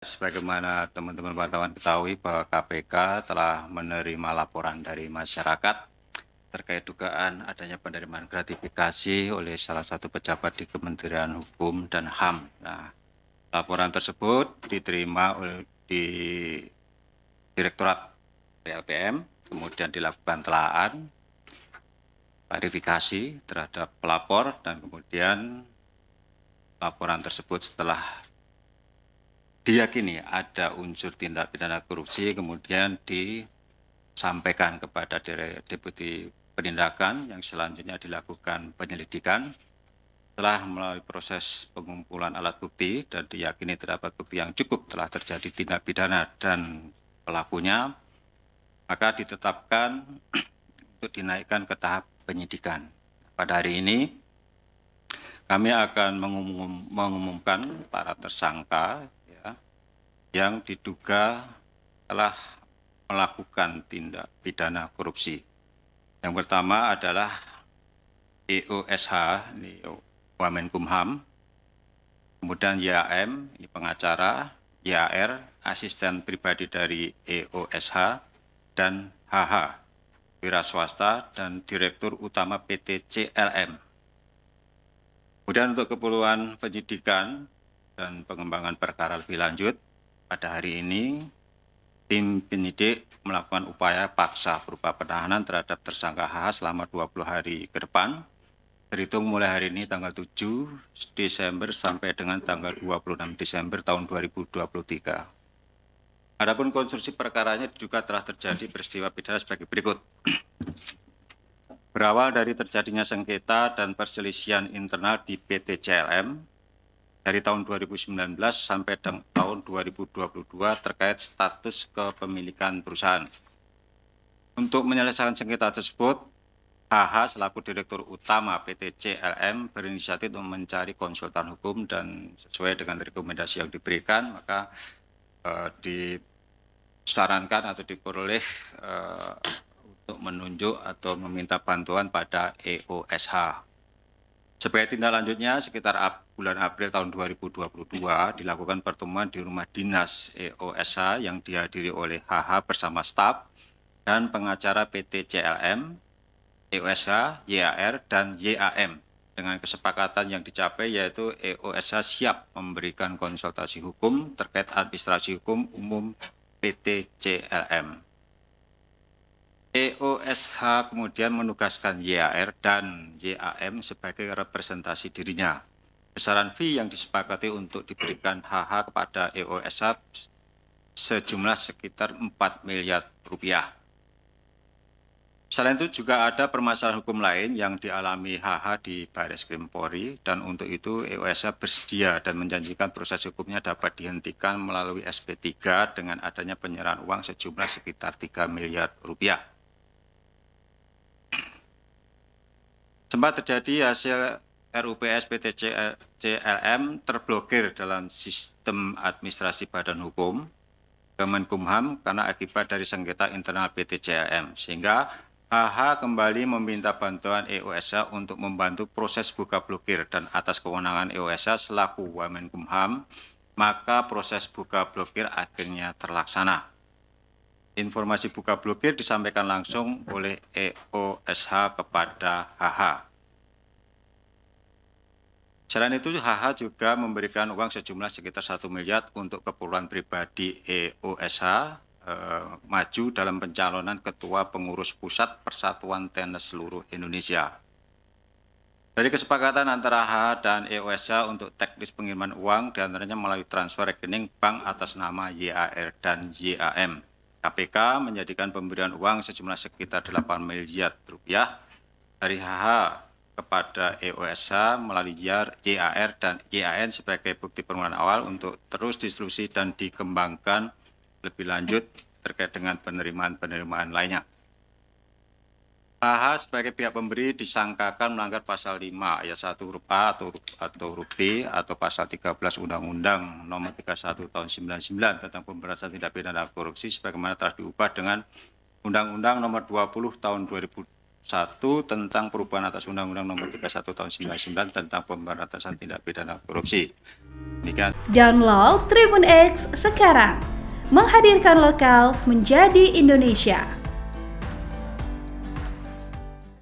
Sebagaimana teman-teman wartawan ketahui bahwa KPK telah menerima laporan dari masyarakat terkait dugaan adanya penerimaan gratifikasi oleh salah satu pejabat di Kementerian Hukum dan HAM. Nah, laporan tersebut diterima di Direktorat PLPM, kemudian dilakukan telaah, klarifikasi terhadap pelapor, dan kemudian laporan tersebut setelah diyakini ada unsur tindak pidana korupsi kemudian disampaikan kepada Deputi Penindakan yang selanjutnya dilakukan penyelidikan. Setelah melalui proses pengumpulan alat bukti dan diyakini terdapat bukti yang cukup telah terjadi tindak pidana dan pelakunya, maka ditetapkan untuk dinaikkan ke tahap penyidikan. Pada hari ini kami akan mengumumkan para tersangka yang diduga telah melakukan tindak pidana korupsi. Yang pertama adalah EOSH, ini Wamenkumham, kemudian YAM, ini pengacara, YAR, asisten pribadi dari EOSH, dan HH, wira swasta dan Direktur Utama PT CLM. Kemudian untuk keperluan penyidikan dan pengembangan perkara lebih lanjut, pada hari ini, tim penyidik melakukan upaya paksa berupa penahanan terhadap tersangka HH selama 20 hari ke depan, terhitung mulai hari ini tanggal 7 Desember sampai dengan tanggal 26 Desember tahun 2023. Adapun konstruksi perkaranya juga telah terjadi peristiwa pidana sebagai berikut. Berawal dari terjadinya sengketa dan perselisihan internal di PT CLM, dari tahun 2019 sampai tahun 2022 terkait status kepemilikan perusahaan. Untuk menyelesaikan sengketa tersebut, HH selaku Direktur Utama PT CLM berinisiatif untuk mencari konsultan hukum dan sesuai dengan rekomendasi yang diberikan, maka disarankan atau diperoleh untuk menunjuk atau meminta bantuan pada EOSH. Sebagai tindak lanjutnya, sekitar bulan April tahun 2022 dilakukan pertemuan di rumah dinas EOSH yang dihadiri oleh HH bersama staf dan pengacara PT CLM, EOSH, YAR, dan YAM. Dengan kesepakatan yang dicapai yaitu EOSH siap memberikan konsultasi hukum terkait administrasi hukum umum PT CLM. EOSH kemudian menugaskan YAR dan YAM sebagai representasi dirinya. Besaran fee yang disepakati untuk diberikan HH kepada EOSH sejumlah sekitar 4 miliar rupiah. Selain itu juga ada permasalahan hukum lain yang dialami HH di Barreskrim Polri, dan untuk itu EOSH bersedia dan menjanjikan proses hukumnya dapat dihentikan melalui SP3 dengan adanya penyerahan uang sejumlah sekitar 3 miliar rupiah. Sempat terjadi hasil RUPS PT CLM terblokir dalam sistem administrasi badan hukum Kemenkumham karena akibat dari sengketa internal PT CLM, sehingga HH kembali meminta bantuan EOSH untuk membantu proses buka blokir, dan atas kewenangan EOSH selaku Wamenkumham, maka proses buka blokir akhirnya terlaksana. Informasi buka blokir disampaikan langsung oleh EOSH kepada HH. Selain itu, HH juga memberikan uang sejumlah sekitar 1 miliar untuk keperluan pribadi EOSH maju dalam pencalonan Ketua Pengurus Pusat Persatuan Tenis Seluruh Indonesia. Dari kesepakatan antara HH dan EOSH untuk teknis pengiriman uang, diantaranya melalui transfer rekening bank atas nama YAR dan YAM. KPK menjadikan pemberian uang sejumlah sekitar 8 miliar rupiah dari HH kepada EOSH melalui YAR dan YAN sebagai bukti permulaan awal untuk terus distribusi dan dikembangkan lebih lanjut terkait dengan penerimaan lainnya. HH sebagai pihak pemberi disangkakan melanggar pasal 5 ayat 1 huruf A atau huruf B atau pasal 13 Undang-Undang Nomor 31 Tahun 99 tentang pemberantasan tindak pidana korupsi sebagaimana telah diubah dengan Undang-Undang Nomor 20 Tahun 2000 1 tentang perubahan atas Undang-Undang Nomor 31 Tahun 99 tentang pemberantasan tindak pidana korupsi. Demikian. Download Tribun X sekarang, menghadirkan lokal menjadi Indonesia.